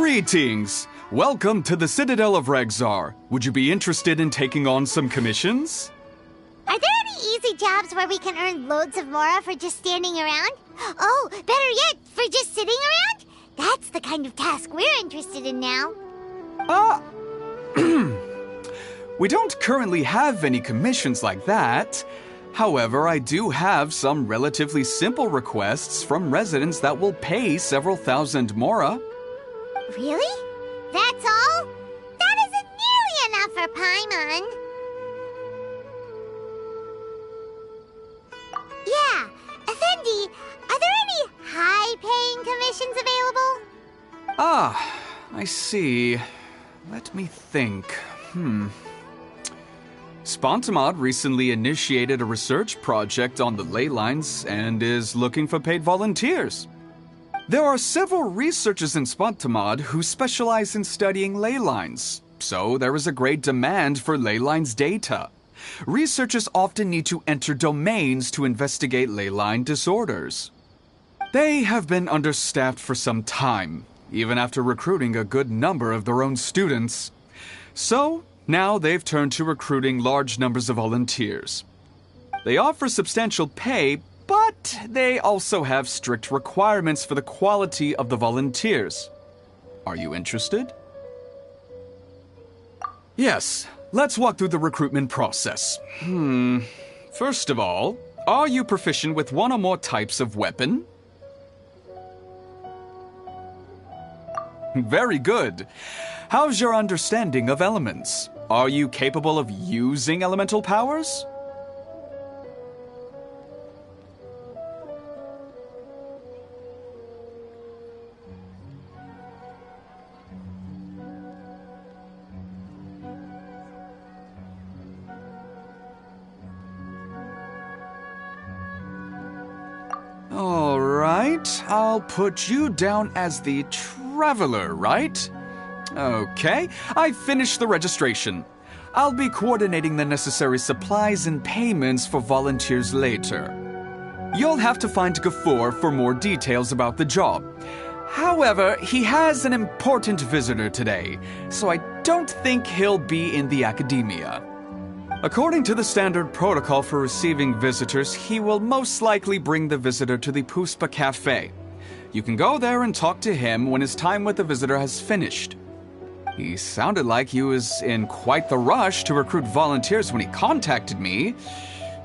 Greetings! Welcome to the Citadel of Regzar. Would you be interested in taking on some commissions? Are there any easy jobs where we can earn loads of mora for just standing around? Oh, better yet, for just sitting around? That's the kind of task we're interested in now. We don't currently have any commissions like that. However, I do have some relatively simple requests from residents that will pay several thousand mora. Really? That's all? That isn't nearly enough for Paimon. Yeah, Effendi, are there any high-paying commissions available? Ah, I see. Let me think. Spontamod recently initiated a research project on the ley lines and is looking for paid volunteers. There are several researchers in Spontamod who specialize in studying ley lines, so there is a great demand for ley lines data. Researchers often need to enter domains to investigate ley line disorders. They have been understaffed for some time, even after recruiting a good number of their own students. So, now they've turned to recruiting large numbers of volunteers. They offer substantial pay, but they also have strict requirements for the quality of the volunteers. Are you interested? Yes, let's walk through the recruitment process. First of all, are you proficient with one or more types of weapon? Very good. How's your understanding of elements? Are you capable of using elemental powers? All right, I'll put you down as the traveler, right? Okay, I finished the registration. I'll be coordinating the necessary supplies and payments for volunteers later. You'll have to find Gafoor for more details about the job. However, he has an important visitor today, so I don't think he'll be in the academia. According to the standard protocol for receiving visitors, he will most likely bring the visitor to the Puspa Cafe. You can go there and talk to him when his time with the visitor has finished. He sounded like he was in quite the rush to recruit volunteers when he contacted me,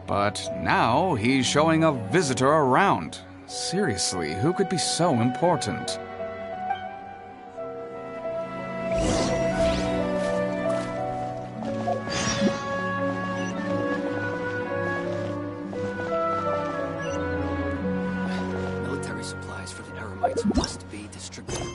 but now he's showing a visitor around. Seriously, who could be so important? Military supplies for the Eremites must be distributed.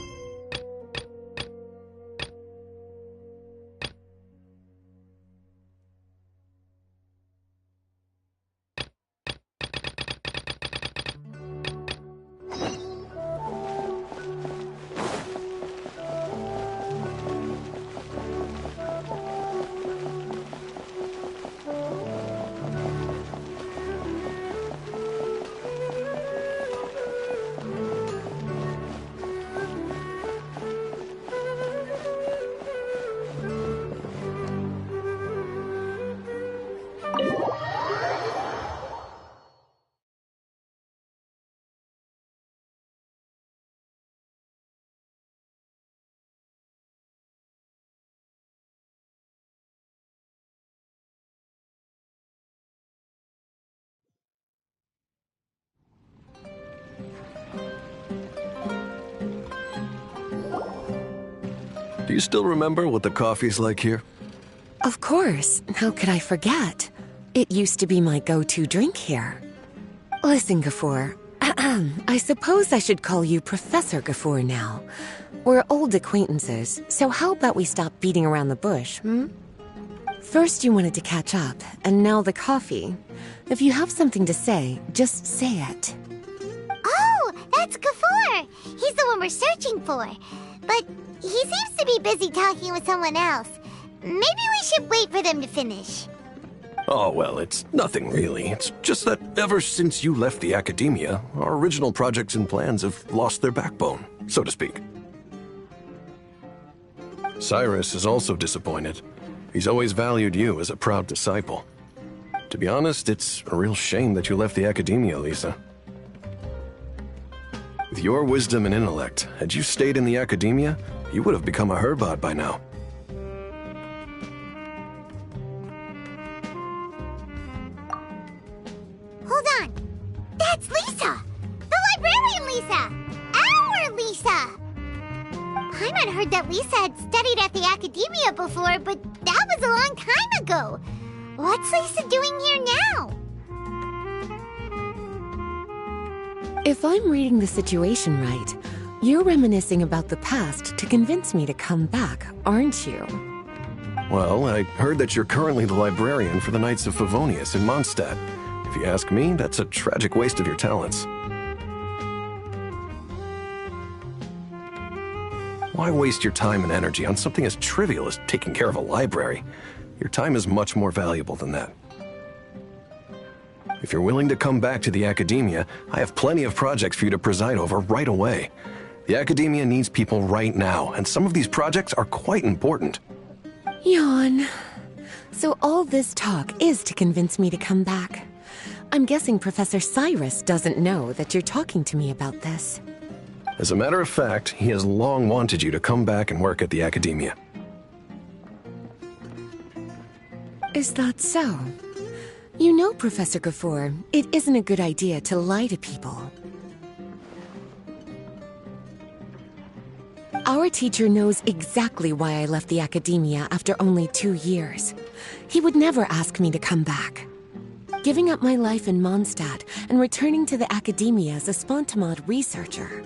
Do you still remember what the coffee's like here? Of course. How could I forget? It used to be my go-to drink here. Listen, Gafoor. I suppose I should call you Professor Gafoor now. We're old acquaintances, so how about we stop beating around the bush, First you wanted to catch up, and now the coffee. If you have something to say, just say it. Oh, that's Gafoor! He's the one we're searching for. But he seems to be busy talking with someone else. Maybe we should wait for them to finish. Oh, well, it's nothing really. It's just that ever since you left the academia, our original projects and plans have lost their backbone, so to speak. Cyrus is also disappointed. He's always valued you as a proud disciple. To be honest, it's a real shame that you left the academia, Lisa. With your wisdom and intellect, had you stayed in the academia, you would have become a Herbot by now. Hold on. That's Lisa! The librarian Lisa! Our Lisa! Paimon heard that Lisa had studied at the academia before, but that was a long time ago. What's Lisa doing here now? If I'm reading the situation right, you're reminiscing about the past to convince me to come back, aren't you? Well, I heard that you're currently the librarian for the Knights of Favonius in Mondstadt. If you ask me, that's a tragic waste of your talents. Why waste your time and energy on something as trivial as taking care of a library? Your time is much more valuable than that. If you're willing to come back to the academia, I have plenty of projects for you to preside over right away. The academia needs people right now, and some of these projects are quite important. Yawn. So all this talk is to convince me to come back. I'm guessing Professor Cyrus doesn't know that you're talking to me about this. As a matter of fact, he has long wanted you to come back and work at the academia. Is that so? You know, Professor Gafoor, it isn't a good idea to lie to people. Our teacher knows exactly why I left the academia after only 2 years. He would never ask me to come back. Giving up my life in Mondstadt and returning to the academia as a Spontamod researcher.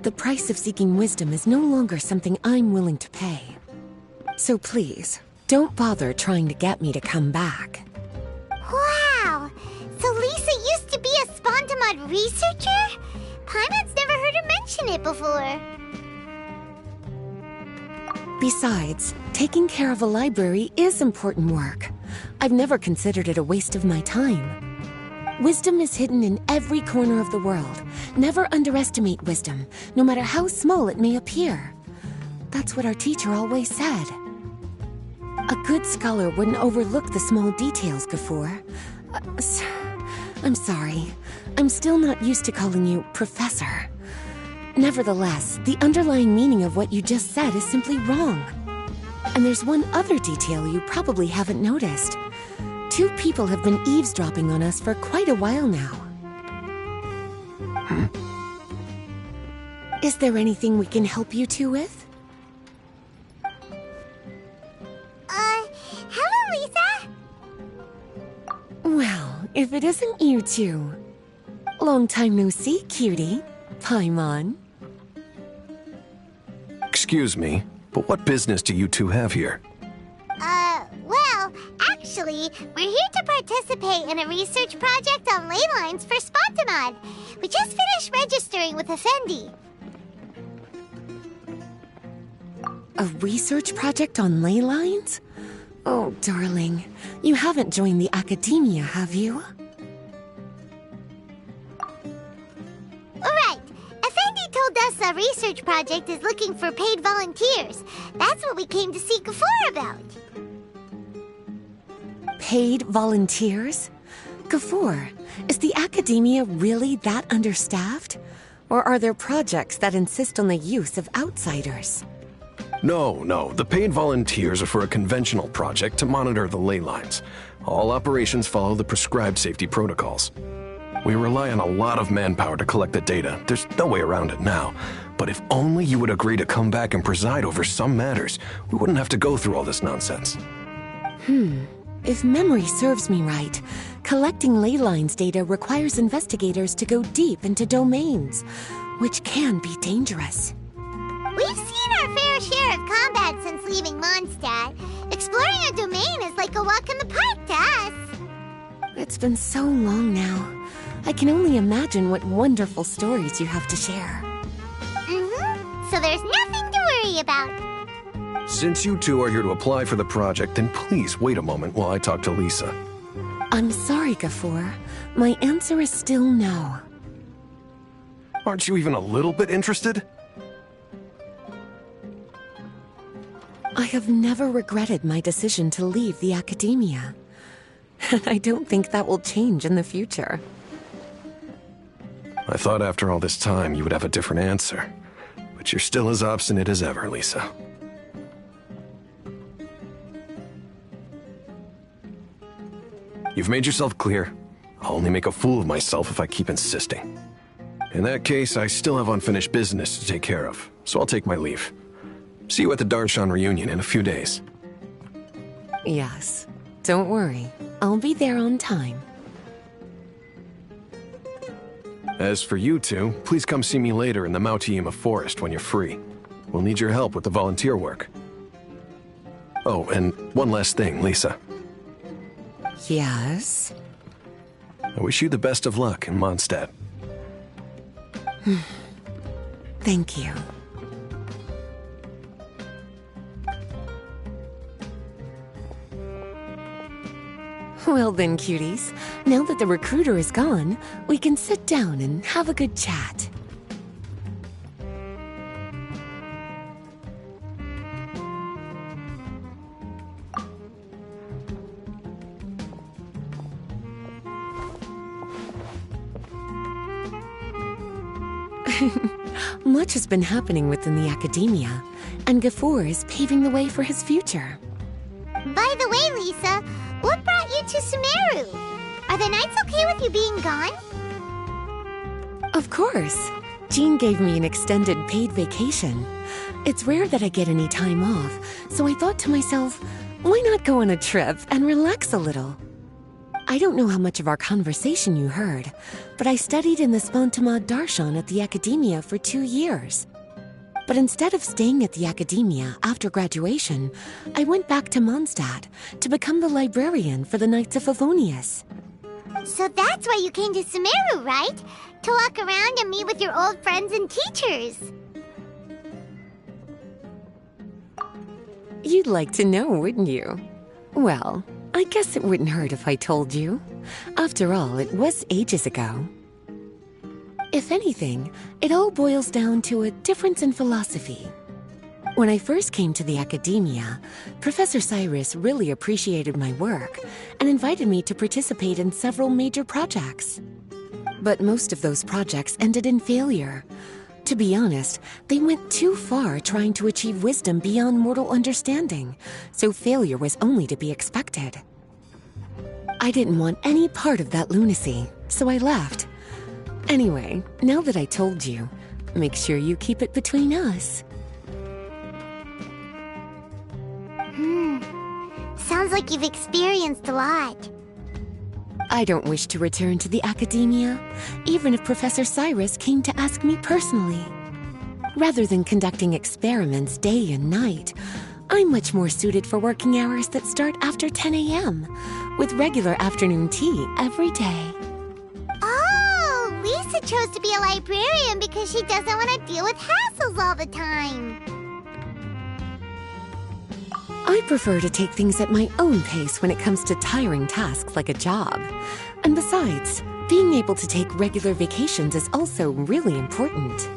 The price of seeking wisdom is no longer something I'm willing to pay. So please, don't bother trying to get me to come back. Wow! So Lisa used to be a Spontamod researcher? Paimon's never heard her mention it before. Besides, taking care of a library is important work. I've never considered it a waste of my time. Wisdom is hidden in every corner of the world. Never underestimate wisdom, no matter how small it may appear. That's what our teacher always said. A good scholar wouldn't overlook the small details, Gafoor. I'm sorry. I'm still not used to calling you Professor. Nevertheless, the underlying meaning of what you just said is simply wrong. And there's one other detail you probably haven't noticed. 2 people have been eavesdropping on us for quite a while now. Is there anything we can help you two with? Hello, Lisa? Well, if it isn't you two. Long time no see, cutie. Paimon. Excuse me, but what business do you two have here? Well, actually, we're here to participate in a research project on ley lines for Spontamod. We just finished registering with Effendi. A research project on ley lines? Oh, darling, you haven't joined the academia, have you? Alright, Effendi told us a research project is looking for paid volunteers. That's what we came to see Gafoor about. Paid volunteers? Gafoor, is the academia really that understaffed? Or are there projects that insist on the use of outsiders? No, the paid volunteers are for a conventional project to monitor the ley lines. All operations follow the prescribed safety protocols. We rely on a lot of manpower to collect the data. There's no way around it now. But if only you would agree to come back and preside over some matters, we wouldn't have to go through all this nonsense. If memory serves me right, collecting ley lines data requires investigators to go deep into domains, which can be dangerous. We've seen our fair share of combat since leaving Mondstadt. Exploring a domain is like a walk in the park to us. It's been so long now. I can only imagine what wonderful stories you have to share. So there's nothing to worry about. Since you two are here to apply for the project, then please wait a moment while I talk to Lisa. I'm sorry, Gafoor. My answer is still no. Aren't you even a little bit interested? I have never regretted my decision to leave the academia. And I don't think that will change in the future. I thought after all this time you would have a different answer. But you're still as obstinate as ever, Lisa. You've made yourself clear. I'll only make a fool of myself if I keep insisting. In that case, I still have unfinished business to take care of, so I'll take my leave. See you at the Darshan reunion in a few days. Yes. Don't worry. I'll be there on time. As for you two, please come see me later in the Mautiima forest when you're free. We'll need your help with the volunteer work. Oh, and one last thing, Lisa. Yes? I wish you the best of luck in Mondstadt. Thank you. Well then, cuties, now that the recruiter is gone, we can sit down and have a good chat. Much has been happening within the academia, and Gafur is paving the way for his future. By the way, Lisa, what brought you to Sumeru? Are the nights okay with you being gone? Of course. Jean gave me an extended paid vacation. It's rare that I get any time off, so I thought to myself, why not go on a trip and relax a little? I don't know how much of our conversation you heard, but I studied in the Spontamad Darshan at the academia for 2 years. But instead of staying at the academia after graduation, I went back to Mondstadt to become the librarian for the Knights of Favonius. So that's why you came to Sumeru, right? To walk around and meet with your old friends and teachers. You'd like to know, wouldn't you? Well, I guess it wouldn't hurt if I told you. After all, it was ages ago. If anything, it all boils down to a difference in philosophy. When I first came to the academia, Professor Cyrus really appreciated my work and invited me to participate in several major projects. But most of those projects ended in failure. To be honest, they went too far trying to achieve wisdom beyond mortal understanding, so failure was only to be expected. I didn't want any part of that lunacy, so I left. Anyway, now that I told you, make sure you keep it between us. Sounds like you've experienced a lot. I don't wish to return to the academia, even if Professor Cyrus came to ask me personally. Rather than conducting experiments day and night, I'm much more suited for working hours that start after 10 a.m., with regular afternoon tea every day. Oh, Lisa chose to be a librarian because she doesn't want to deal with hassles all the time. I prefer to take things at my own pace when it comes to tiring tasks like a job. And besides, being able to take regular vacations is also really important.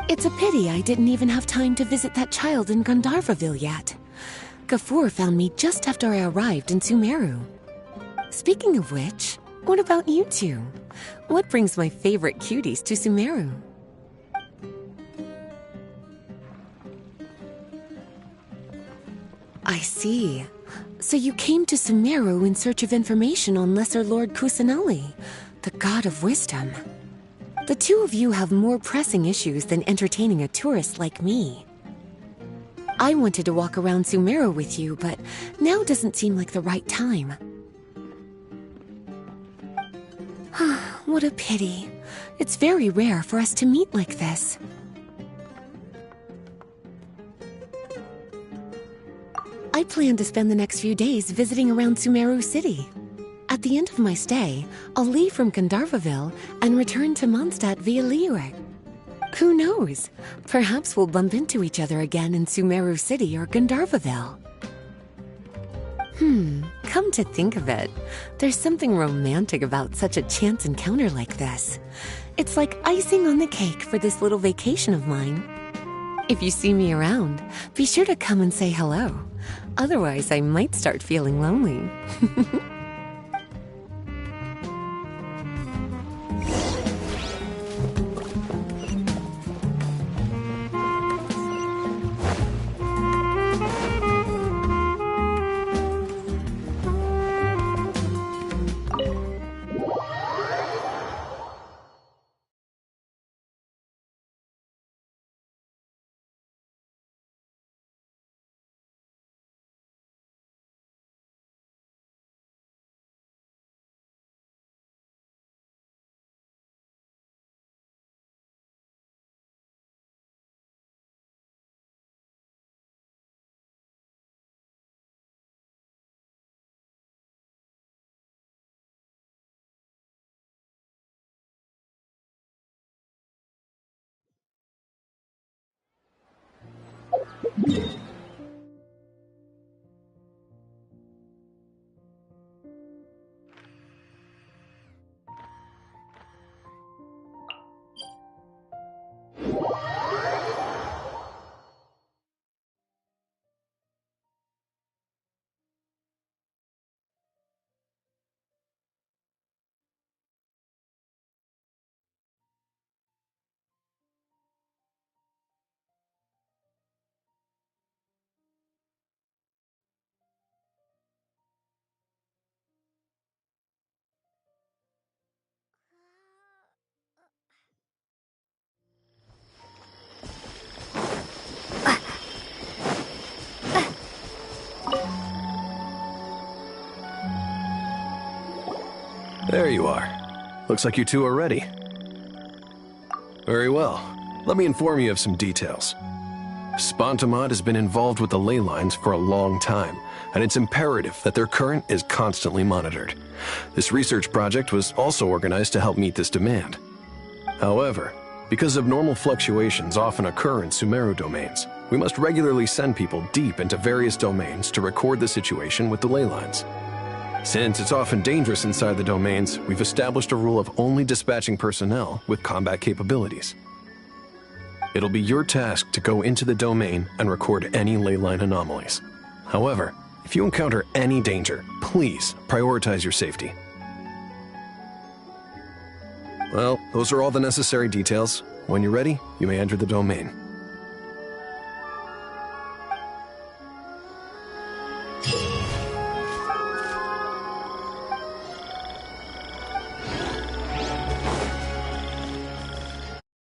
It's a pity I didn't even have time to visit that child in Gandharvaville yet. Gafur found me just after I arrived in Sumeru. Speaking of which, what about you two? What brings my favorite cuties to Sumeru? I see. So you came to Sumeru in search of information on Lesser Lord Kusanali, the god of wisdom. The two of you have more pressing issues than entertaining a tourist like me. I wanted to walk around Sumeru with you, but now doesn't seem like the right time. What a pity. It's very rare for us to meet like this. I plan to spend the next few days visiting around Sumeru City. At the end of my stay, I'll leave from Gandharvaville and return to Mondstadt via Liyue. Who knows? Perhaps we'll bump into each other again in Sumeru City or Gandharvaville. Come to think of it, there's something romantic about such a chance encounter like this. It's like icing on the cake for this little vacation of mine. If you see me around, be sure to come and say hello. Otherwise, I might start feeling lonely. There you are. Looks like you two are ready. Very well. Let me inform you of some details. Spontamod has been involved with the ley lines for a long time, and it's imperative that their current is constantly monitored. This research project was also organized to help meet this demand. However, because abnormal fluctuations often occur in Sumeru domains, we must regularly send people deep into various domains to record the situation with the ley lines. Since it's often dangerous inside the domains, we've established a rule of only dispatching personnel with combat capabilities. It'll be your task to go into the domain and record any ley line anomalies. However, if you encounter any danger, please prioritize your safety. Well, those are all the necessary details. When you're ready, you may enter the domain.